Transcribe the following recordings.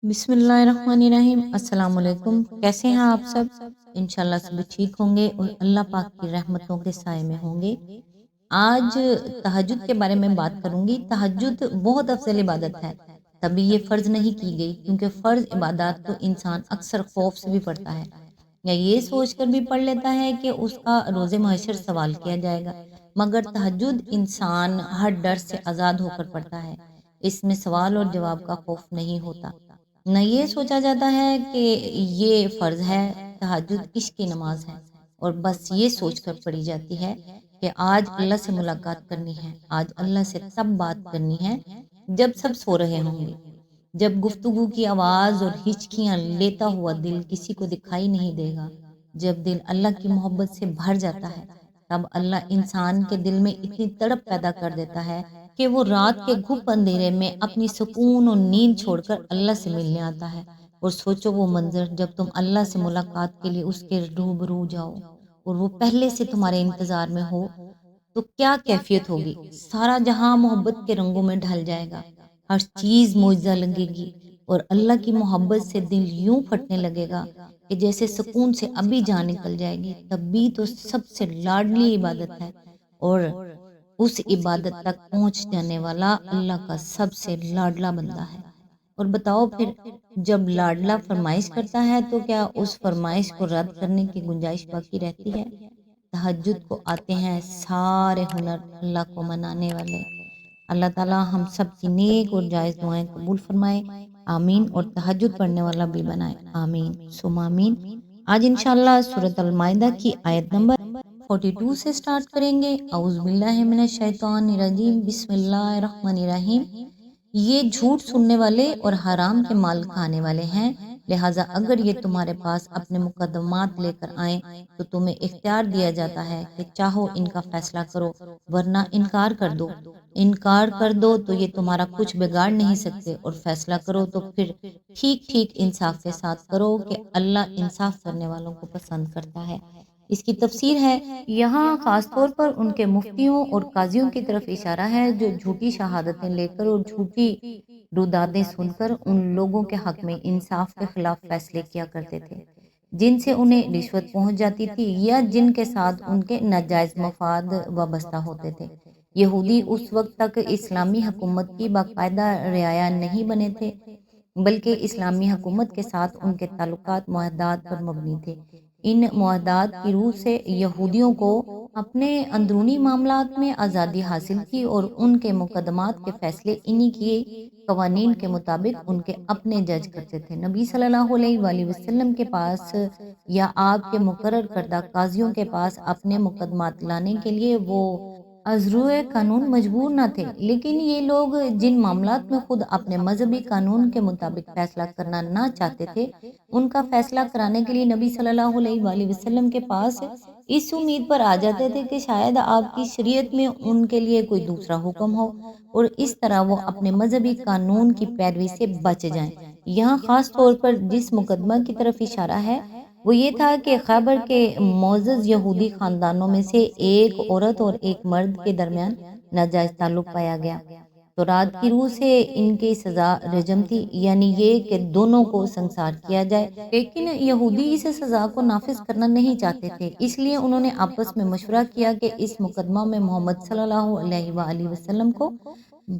बिस्मिल्लाहिर्रहमानिर्रहीम। अस्सलाम वालेकुम। कैसे हैं आप सब? इंशाल्लाह सभी ठीक होंगे और अल्लाह पाक की रहमतों के साए में होंगे। आज तहज्जुद के बारे में बात करूंगी। तहज्जुद बहुत अफजल इबादत है, तभी ये फ़र्ज़ नहीं की गई, क्योंकि फ़र्ज़ इबादत तो इंसान अक्सर खौफ से भी पढ़ता है या ये सोचकर भी पढ़ लेता है कि उसका रोज़े महशर सवाल किया जाएगा। मगर तहज्जुद इंसान हर डर से आज़ाद होकर पढ़ता है। इसमें सवाल और जवाब का खौफ नहीं होता, न ये सोचा जाता है कि ये फ़र्ज़ है, तहज्जुद इश्क़ नमाज है, और बस ये सोचकर पढ़ी जाती है कि आज अल्लाह से मुलाकात करनी है, आज अल्लाह से तब बात करनी है जब सब सो रहे होंगे, जब गुफ्तगू की आवाज़ और हिचकियाँ लेता हुआ दिल किसी को दिखाई नहीं देगा, जब दिल अल्लाह की मोहब्बत से भर जाता है, तब अल्लाह इंसान के दिल में इतनी तड़प पैदा कर देता है कि वो रात के घुप अंधेरे में अपनी सुकून और नींद छोड़कर अल्लाह से मिलने आता है। और सोचो वो मंजर जब तुम अल्लाह से मुलाकात के लिए उसके रूबरू जाओ और वो पहले से तुम्हारे इंतजार में हो, तो क्या कैफियत होगी। सारा जहां मोहब्बत के रंगों में ढल जाएगा, हर चीज मुआजिजा लगेगी और अल्लाह की मोहब्बत से दिल यूं फटने लगेगा कि जैसे सुकून से अभी जान निकल जाएगी। तभी तो सबसे लाडली इबादत है, और उस इबादत तक पहुंच जाने वाला अल्लाह का सबसे लाडला बंदा है। और बताओ फिर, जब लाडला फरमाइश करता है तो क्या उस फरमाइश को रद्द करने की गुंजाइश बाकी रहती है? तहज्जुद को आते हैं सारे हुनर अल्लाह को मनाने वाले। अल्लाह ताला हम सब की नेक और जायज़ दुआएं कबूल फरमाए, आमीन। और तहज्जुद पढ़ने वाला भी बनाए, आमीन सुम आमीन। आज इंशाल्लाह सूरत अल माइदा की आयत नंबर 42 से स्टार्ट करेंगे। औज़ुबिल्लाहि मिनश शैतानिर रजीम, बिस्मिल्लाहिर रहमानिर रहीम। ये झूठ सुनने वाले और हराम के माल खाने वाले हैं, लिहाजा अगर ये तुम्हारे पास अपने मुकदमात लेकर आए तो तुम्हें इख्तियार दिया जाता है कि चाहो इनका फैसला करो, वरना इनकार कर दो तो ये तुम्हारा कुछ बिगाड़ नहीं सकते, और फैसला करो तो फिर ठीक ठीक इंसाफ के साथ करो कि अल्लाह इंसाफ करने वालों को पसंद करता है। इसकी तफसीर है, यहाँ खास तौर पर उनके मुफ्तियों और काजियों की तरफ इशारा है जो झूठी शहादतें लेकर और झूठी रुदादें सुनकर उन लोगों के हक में इंसाफ के खिलाफ फैसले किया करते थे, जिनसे उन्हें रिश्वत पहुंच जाती थी या जिनके साथ उनके नाजायज मफाद वाबस्ता होते थे। यहूदी उस वक्त तक इस्लामी हुकूमत की बाकायदा रियाया नहीं बने थे, बल्कि इस्लामी हुकूमत के साथ उनके ताल्लुकात मुआहदात पर मबनी थे। इन मुआहदात की रूह से यहूदियों को अपने अंदरूनी मामलात में आज़ादी हासिल थी और उनके मुकदमात के फैसले इन्हीं के कवानीन के मुताबिक उनके अपने जज करते थे। नबी सल्लल्लाहु अलैहि वसल्लम के पास या आपके मुकर्रर करदा काजियों के पास अपने मुकदमात लाने के लिए वो अज़रुए कानून मजबूर न थे, लेकिन ये लोग जिन मामलात में खुद अपने मजहबी कानून के मुताबिक फैसला करना ना चाहते थे, उनका फैसला कराने के लिए नबी सल्लल्लाहु अलैहि वसल्लम के पास इस उम्मीद पर आ जाते थे कि शायद आपकी शरीयत में उनके लिए कोई दूसरा हुक्म हो, और इस तरह वो अपने मजहबी कानून की पैरवी से बच जाएं। यहाँ खास तौर पर जिस मुकदमा की तरफ इशारा है वो ये था कि खैबर के मोअज़्ज़ज़ यहूदी खानदानों में से एक औरत और एक मर्द के दरमियान नाजायज ताल्लुक पाया गया। तो रात की रूह से इनकी सज़ा रजम थी, यानी ये कि दोनों को संसार किया जाए। लेकिन यहूदी इस सज़ा को नाफिज करना नहीं चाहते थे, इसलिए उन्होंने आपस में मशवरा किया कि इस मुकदमा में मोहम्मद सल्लल्लाहु अलैहि वसल्लम को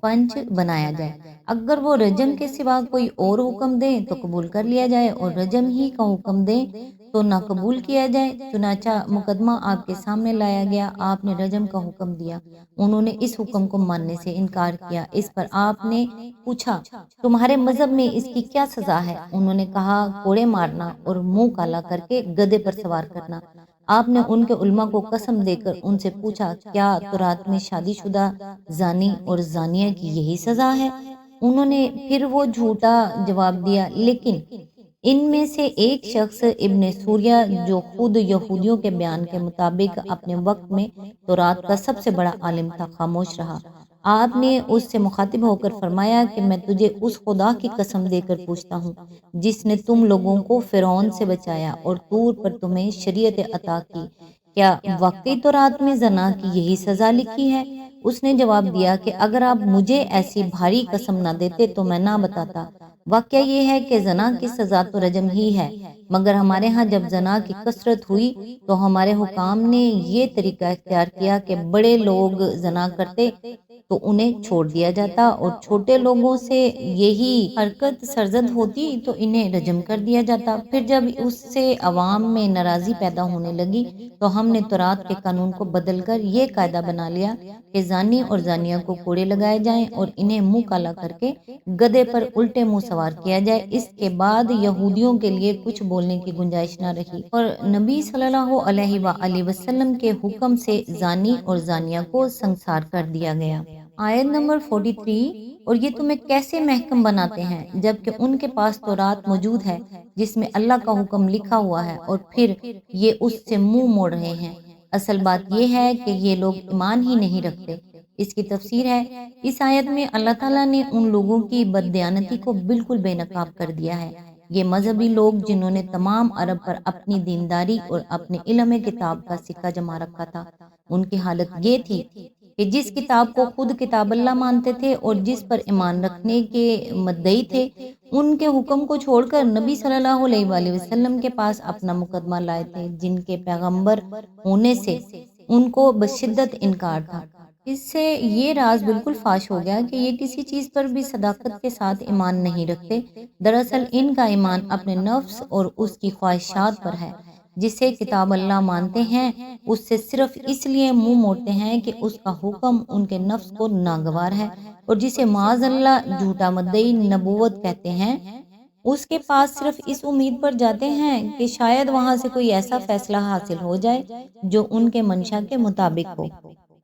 पंच बनाया जाए। अगर वो रजम के सिवा कोई और हुक्म दें तो कबूल कर लिया जाए, और रजम ही का हुक्म दें तो ना कबूल किया जाए। चुनाचा मुकदमा आपके सामने लाया गया, आपने रजम का हुक्म दिया, उन्होंने इस हुक्म को मानने से इनकार किया। इस पर आपने पूछा, तुम्हारे मजहब में इसकी क्या सजा है? उन्होंने कहा, कोड़े मारना और मुंह काला करके गधे पर सवार करना। आपने उनके उल्मा को कसम देकर उनसे पूछा, क्या तुरात में शादीशुदा जानी और जानिया की यही सजा है? उन्होंने फिर वो झूठा जवाब दिया, लेकिन इनमें से एक शख्स इब्ने सूरिया, जो खुद यहूदियों के बयान के मुताबिक अपने वक्त में तौरात का सबसे बड़ा आलिम था, खामोश रहा। आपने उससे मुखातिब होकर फरमाया कि मैं तुझे उस खुदा की कसम देकर पूछता हूँ जिसने तुम लोगों को फिरौन से बचाया और तूर पर तुम्हें शरीयत अता की, क्या वाकई तौरात में जना की यही सजा लिखी है? उसने जवाब दिया कि अगर आप मुझे ऐसी भारी कसम न देते तो मैं ना बताता। واقعہ یہ ہے کہ زنا کی سزا تو رجم ہی ہے، مگر ہمارے ہاں جب زنا کی کثرت ہوئی تو ہمارے حکام نے یہ طریقہ اختیار کیا کہ بڑے لوگ زنا کرتے تو انہیں چھوڑ دیا جاتا، اور چھوٹے لوگوں سے یہی حرکت سرزد ہوتی تو انہیں رجم کر دیا جاتا۔ پھر جب اس سے عوام میں ناراضی پیدا ہونے لگی تو ہم نے تورات کے قانون کو بدل کر یہ قاعدہ بنا لیا کہ زانی اور زانیہ کو کوڑے لگائے جائیں اور انہیں منہ کالا کر کے گدھے پر الٹے منہ سوار کیا جائے۔ اس کے بعد یہودیوں کے لیے کچھ بولنے کی گنجائش نہ رہی، اور نبی صلی اللہ علیہ وآلہ وسلم کے حکم سے زانی اور زانیہ کو سنسار کر دیا گیا۔ آیت نمبر 43، اور یہ تمہیں کیسے محکم بناتے ہیں جبکہ ان کے پاس تورات موجود ہے جس میں اللہ کا حکم لکھا ہوا ہے، اور پھر یہ اس سے منہ موڑ رہے ہیں۔ اصل بات یہ ہے کہ یہ لوگ ایمان ہی نہیں رکھتے۔ اس کی تفسیر ہے، اس آیت میں اللہ تعالیٰ نے ان لوگوں کی بددیانتی کو بالکل بے نقاب کر دیا ہے۔ یہ مذہبی لوگ جنہوں نے تمام عرب پر اپنی دینداری اور اپنے علم کتاب کا سکہ جما رکھا تھا، ان کی حالت یہ تھی کہ جس کتاب کو خود کتاب اللہ مانتے تھے اور جس پر ایمان رکھنے کے مدعی تھے، ان کے حکم کو چھوڑ کر نبی صلی اللہ علیہ وآلہ وسلم کے پاس اپنا مقدمہ لائے تھے، جن کے پیغمبر ہونے سے ان کو بشدت انکار تھا۔ اس سے یہ راز بالکل فاش ہو گیا کہ یہ کسی چیز پر بھی صداقت کے ساتھ ایمان نہیں رکھتے۔ دراصل ان کا ایمان اپنے نفس اور اس کی خواہشات پر ہے۔ جسے کتاب اللہ مانتے ہیں اس سے صرف اس لیے منہ موڑتے ہیں کہ اس کا حکم ان کے نفس کو ناگوار ہے، اور جسے معاذ اللہ جھوٹا مدعی نبوت کہتے ہیں، اس کے پاس صرف اس امید پر جاتے ہیں کہ شاید وہاں سے کوئی ایسا فیصلہ حاصل ہو جائے جو ان کے منشا کے مطابق ہو۔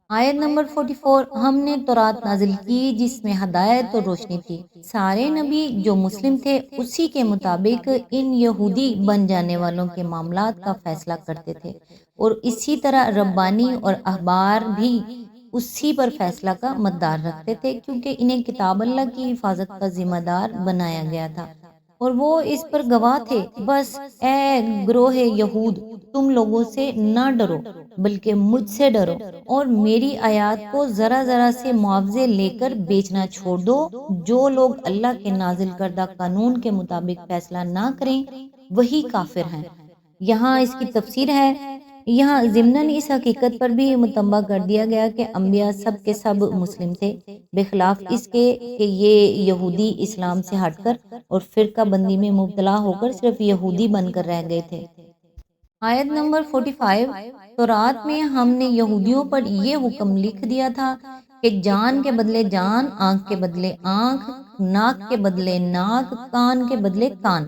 آیت نمبر 44، ہم نے تورات نازل کی جس میں ہدایت اور روشنی تھی۔ سارے نبی جو مسلم تھے اسی کے مطابق ان یہودی بن جانے والوں کے معاملات کا فیصلہ کرتے تھے، اور اسی طرح ربانی اور احبار بھی اسی پر فیصلہ کا مدار رکھتے تھے، کیونکہ انہیں کتاب اللہ کی حفاظت کا ذمہ دار بنایا گیا تھا اور وہ اس پر گواہ تھے۔ بس اے گروہ یہود، تم لوگوں سے نہ ڈرو بلکہ مجھ سے ڈرو، اور میری آیات کو ذرا ذرا سے معاوضے لے کر بیچنا چھوڑ دو۔ جو لوگ اللہ کے نازل کردہ قانون کے مطابق فیصلہ نہ کریں وہی کافر ہیں۔ یہاں اس کی تفسیر ہے، یہاں ضمناً اس حقیقت پر بھی متنبہ کر دیا گیا کہ انبیاء سب کے سب مسلم تھے، بخلاف اس کے کہ یہ یہودی اسلام سے ہٹ کر اور فرقہ بندی میں مبتلا ہو کر صرف یہودی بن کر رہ گئے تھے۔ آیت نمبر 45، تورات میں ہم نے یہودیوں پر یہ حکم لکھ دیا تھا کہ جان کے بدلے جان، آنکھ کے بدلے آنکھ، ناک کے بدلے ناک، کان کے بدلے کان،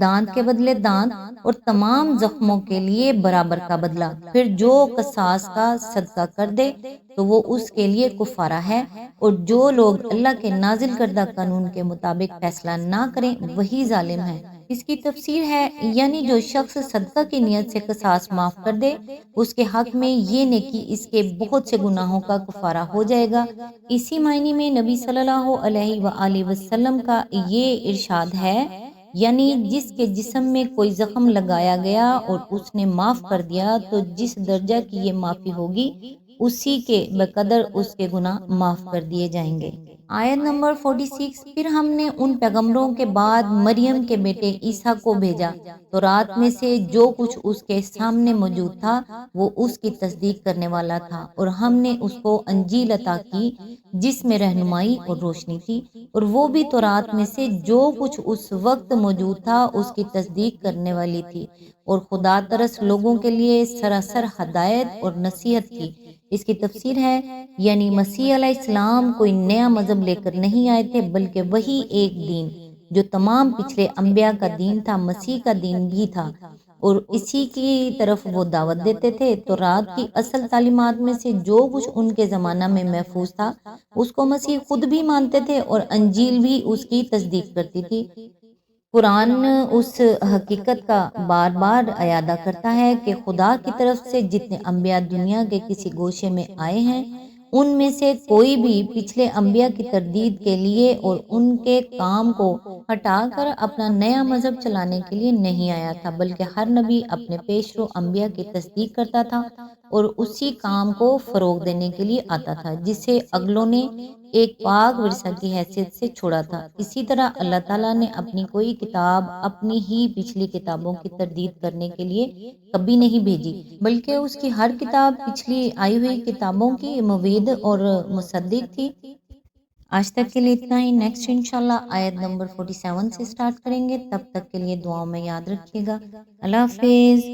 دانت کے بدلے دانت، اور تمام زخموں کے لیے برابر کا بدلہ۔ پھر جو قصاص کا صدقہ کر دے تو وہ اس کے لیے کفارہ ہے، اور جو لوگ اللہ کے نازل کردہ قانون کے مطابق فیصلہ نہ کریں وہی ظالم ہیں۔ اس کی تفسیر ہے، یعنی جو شخص صدقہ کی نیت سے قصاص معاف کر دے اس کے حق میں یہ نیکی اس کے بہت سے گناہوں کا کفارہ ہو جائے گا۔ اسی معنی میں نبی صلی اللہ علیہ وآلہ وسلم کا یہ ارشاد ہے، یعنی جس کے جسم میں کوئی زخم لگایا گیا اور اس نے معاف کر دیا تو جس درجہ کی یہ معافی ہوگی اسی کے بقدر اس کے گناہ معاف کر دیے جائیں گے۔ آیت نمبر 46، پھر ہم نے ان پیغمبروں کے بعد مریم کے بیٹے عیسیٰ کو بھیجا، تو رات میں سے جو کچھ اس کے سامنے موجود تھا وہ اس کی تصدیق کرنے والا تھا، اور ہم نے اس کو انجیل عطا کی جس میں رہنمائی اور روشنی تھی، اور وہ بھی تورات میں سے جو کچھ اس وقت موجود تھا اس کی تصدیق کرنے والی تھی، اور خدا ترس لوگوں کے لیے سراسر ہدایت اور نصیحت تھی۔ اس کی تفسیر ہے، یعنی مسیح علیہ السلام کوئی نیا مذہب لے کر نہیں آئے تھے بلکہ وہی ایک دین جو تمام پچھلے انبیاء کا دین تھا مسیح کا دین بھی تھا، اور اسی کی طرف وہ دعوت دیتے تھے۔ تو رات کی اصل تعلیمات میں سے جو کچھ ان کے زمانہ میں محفوظ تھا اس کو مسیح خود بھی مانتے تھے، اور انجیل بھی اس کی تصدیق کرتی تھی۔ قرآن اس حقیقت کا بار بار اعادہ کرتا ہے کہ خدا کی طرف سے جتنے انبیاء دنیا کے کسی گوشے میں آئے ہیں ان میں سے کوئی بھی پچھلے انبیاء کی تردید کے لیے اور ان کے کام کو ہٹا کر اپنا نیا مذہب چلانے کے لیے نہیں آیا تھا، بلکہ ہر نبی اپنے پیشرو انبیاء کی تصدیق کرتا تھا اور اسی کام کو فروغ دینے کے لیے آتا تھا، جسے اگلوں نے ایک پاک ورثہ کی حیثیت سے چھوڑا تھا۔ اسی طرح اللہ تعالیٰ نے اپنی کوئی کتاب اپنی ہی پچھلی کتابوں کی تردید کرنے کے لیے کبھی نہیں بھیجی، بلکہ اس کی ہر کتاب پچھلی آئی ہوئی کتابوں کی موید اور مصدق تھی۔ آج تک کے لیے اتنا ہی، نیکسٹ انشاءاللہ آیت نمبر 47 سے سٹارٹ کریں گے، تب تک کے لیے دعاؤں میں یاد رکھیے گا۔ اللہ حافظ۔